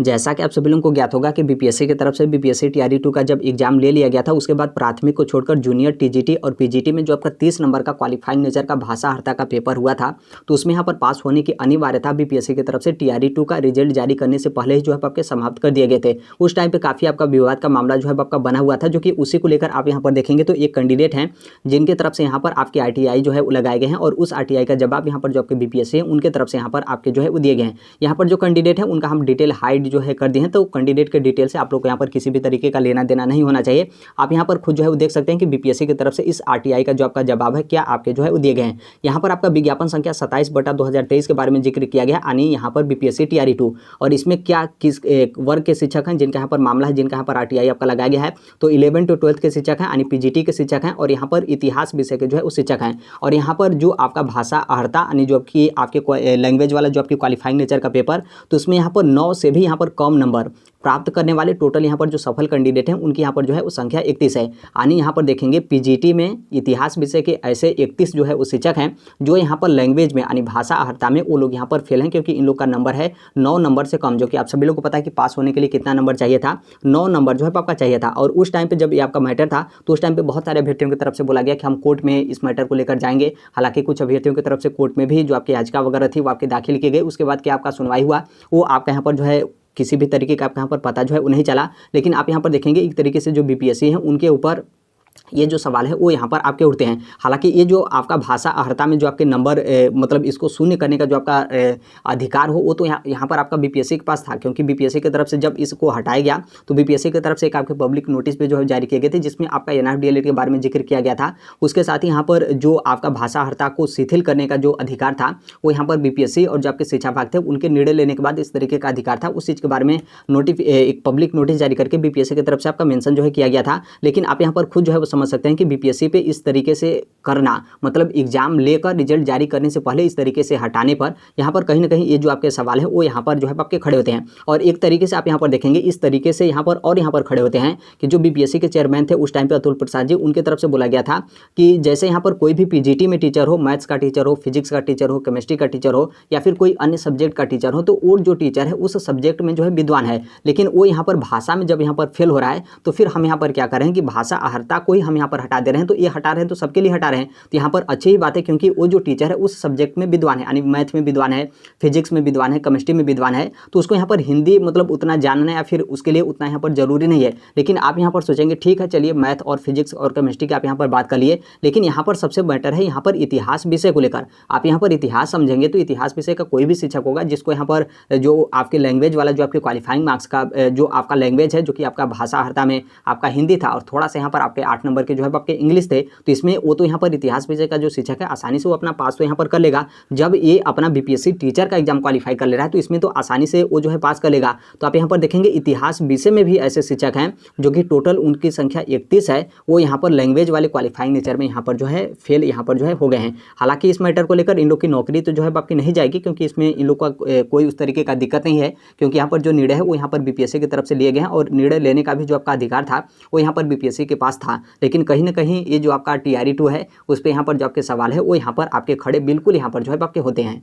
जैसा कि आप सभी लोगों को ज्ञात होगा कि बीपीएससी की तरफ से बीपीएससी टीआरई 2 का जब एग्जाम ले लिया गया था, उसके बाद प्राथमिक को छोड़कर जूनियर टीजीटी और पीजीटी में जो आपका 30 नंबर का क्वालिफाइंग नेचर का भाषा का पेपर हुआ था, तो उसमें यहाँ पर पास होने की अनिवार्यता बीपीएससी की तरफ से टीआरई 2 का रिजल्ट जारी करने से पहले ही जो है आपके समाप्त कर दिए गए थे। उस टाइम पर काफ़ी आपका विवाद का मामला जो है आपका बना हुआ था, जो कि उसी को लेकर आप यहाँ पर देखेंगे तो एक कैंडिडेट हैं जिनकी तरफ से यहाँ पर आपके आरटीआई जो है वो लगाए गए हैं, और उस आरटीआई का जवाब यहाँ पर जो आपके बीपीएससी है उनके तरफ से यहाँ पर आपके जो है वो दिए गए हैं। यहाँ पर जो कैंडिडेट है उनका हम डिटेल हाइड जो है कर दिए हैं, तो कैंडिडेट के डिटेल से आप लोग को यहाँ पर किसी भी तरीके का लेना देना नहीं होना चाहिए। आप यहाँ पर खुद जो है वो देख सकते हैं कि बीपीएससी की तरफ से इस आरटीआई का जो आपका जवाब है क्या आपके जो है वो दिए गए हैं। यहाँ पर आपका विज्ञापन संख्या 27/2023 के बारे में जिक्र किया गया, यानी यहाँ पर बीपीएससी टीआरई 2, और इसमें क्या किस वर्ग के शिक्षक हैं जिनका यहाँ पर मामला है, जिनका यहाँ पर आरटीआई आपका लगाया गया है, तो 11 to 12 के शिक्षक हैं, यानी पीजीटी के शिक्षक हैं, और यहाँ पर इतिहास विषय के जो है वो शिक्षक हैं। और यहाँ पर जो आपका भाषा अर्हता यानी जो आपके लैंग्वेज वाला जो आपकी क्वालिफाइंग नेचर का पेपर, तो उसमें यहाँ पर 9 से भी यहाँ पर कम नंबर प्राप्त करने वाले टोटल यहाँ पर जो सफल कैंडिडेट हैं उनकी यहाँ पर जो है वो संख्या 31 है। यानी यहाँ पर देखेंगे पीजीटी में इतिहास विषय के ऐसे 31 जो है वो शिक्षक हैं जो यहाँ पर लैंग्वेज में यानी भाषा अर्हता में वो लोग यहाँ पर फेल हैं, क्योंकि इन लोग का नंबर है 9 नंबर से कम, जो कि आप सभी लोग को पता है कि पास होने के लिए कितना नंबर चाहिए था, 9 नंबर जो है आपका चाहिए था। और उस टाइम पर जब ये आपका मैटर था तो उस टाइम पर बहुत सारे अभ्यर्थियों की तरफ से बोला गया कि हम कोर्ट में इस मैटर को लेकर जाएंगे। हालांकि कुछ अभ्यर्थियों की तरफ से कोर्ट में भी जो आपकी याचिका वगैरह थी वो आपकी दाखिल की गई। उसके बाद क्या आपका सुनवाई हुआ वो आपका यहाँ पर जो है किसी भी तरीके का आपका यहाँ पर पता जो है वो नहीं चला। लेकिन आप यहाँ पर देखेंगे एक तरीके से जो बीपीएससी है उनके ऊपर ये जो सवाल है वो यहाँ पर आपके उठते हैं। हालांकि ये जो आपका भाषा अर्हता में जो आपके नंबर मतलब इसको शून्य करने का जो आपका अधिकार हो वो तो यहाँ पर आपका बीपीएससी के पास था, क्योंकि बीपीएससी की तरफ से जब इसको हटाया गया तो बीपीएससी की तरफ से एक आपके पब्लिक नोटिस पे जो है जारी किए गए थे, जिसमें आपका एनआरडीएलएड के बारे में जिक्र किया गया था। उसके साथ ही यहाँ पर जो आपका भाषा अर्हता को शिथिल करने का जो अधिकार था वो यहाँ पर बीपीएससी और जो आपके शिक्षा विभाग थे उनके निर्णय लेने के बाद इस तरीके का अधिकार था, उस चीज़ के बारे में एक पब्लिक नोटिस जारी करके बीपीएससी की तरफ से आपका मेंशन जो है किया गया था। लेकिन आप यहाँ पर खुद जो है वो समझ सकते हैं कि बीपीएससी पे इस तरीके से करना, मतलब एग्जाम लेकर रिजल्ट जारी करने से पहले इस तरीके से हटाने पर यहाँ पर कहीं ना कहीं ये जो आपके सवाल है वो यहाँ पर जो है आपके खड़े होते हैं। और एक तरीके से आप यहाँ पर देखेंगे इस तरीके से यहाँ पर खड़े होते हैं कि जो बीपीएससी के चेयरमैन थे उस टाइम पे अतुल प्रसाद जी, उनके तरफ से बोला गया था कि जैसे यहाँ पर कोई भी पीजीटी में टीचर हो, मैथ्स का टीचर हो, फिजिक्स का टीचर हो, केमिस्ट्री का टीचर हो, या फिर कोई अन्य सब्जेक्ट का टीचर हो, तो वो जो टीचर है उस सब्जेक्ट में जो है विद्वान है, लेकिन वो यहाँ पर भाषा में जब यहाँ पर फेल हो रहा है तो फिर हम यहाँ पर क्या कर रहे हैं कि भाषा अर्हता को ही हम यहाँ पर हटा दे रहे हैं। तो ये हटा रहे हैं तो सबके लिए हटा रहे हैं, तो यहाँ पर अच्छी ही बात है, क्योंकि वो जो टीचर है उस सब्जेक्ट में विद्वान है, यानी मैथ में विद्वान है, फिजिक्स में विद्वान है, केमिस्ट्री में विद्वान है, तो उसको यहाँ पर हिंदी मतलब उतना जानना या फिर उसके लिए उतना यहाँ पर जरूरी नहीं है। लेकिन आप यहाँ पर सोचेंगे ठीक है चलिए मैथ और फिजिक्स और केमिस्ट्री की आप यहाँ पर बात कर लिए, लेकिन यहाँ पर सबसे बेटर है यहाँ पर इतिहास विषय को लेकर। आप यहाँ पर इतिहास समझेंगे तो इतिहास विषय का कोई भी शिक्षक होगा जिसको यहाँ पर जो आपके लैंग्वेज वाला जो आपके क्वालिफाइंग मार्क्स का जो आपका लैंग्वेज है, जो कि आपका भाषा अर्हता में आपका हिंदी था और थोड़ा सा यहाँ पर आपके 8 नंबर के जो है आपके इंग्लिश थे, तो इसमें वो तो यहाँ पर इतिहास विषय का जो शिक्षक है आसानी से वो अपना पास तो यहाँ पर कर लेगा। जब ये अपना बीपीएससी टीचर का एग्जाम क्वालिफाई कर ले रहा है तो इसमें तो आसानी से वो जो है पास कर लेगा। तो आप यहाँ पर देखेंगे इतिहास विषय में भी ऐसे शिक्षक हैं जो कि टोटल उनकी संख्या 31 है, वो यहाँ पर लैंग्वेज वाले क्वालिफाइंग नेचर में यहाँ पर जो है फेल यहाँ पर जो है हो गए हैं। हालांकि इस मैटर को लेकर इन लोग की नौकरी तो जो है आपकी नहीं जाएगी, क्योंकि इसमें इन लोग का कोई उस तरीके का दिक्कत नहीं है, क्योंकि यहाँ पर जो निर्णय है वो यहाँ पर बीपीएससी की तरफ से लिए गए हैं और निर्णय लेने का भी जो आपका अधिकार था वो यहाँ पर बीपीएससी के पास था। लेकिन कहीं ना कहीं ये जो आपका टीआरई 2 है उस पर यहाँ पर जो आपके सवाल है वो यहाँ पर आपके खड़े बिल्कुल यहाँ पर जो है आपके होते हैं।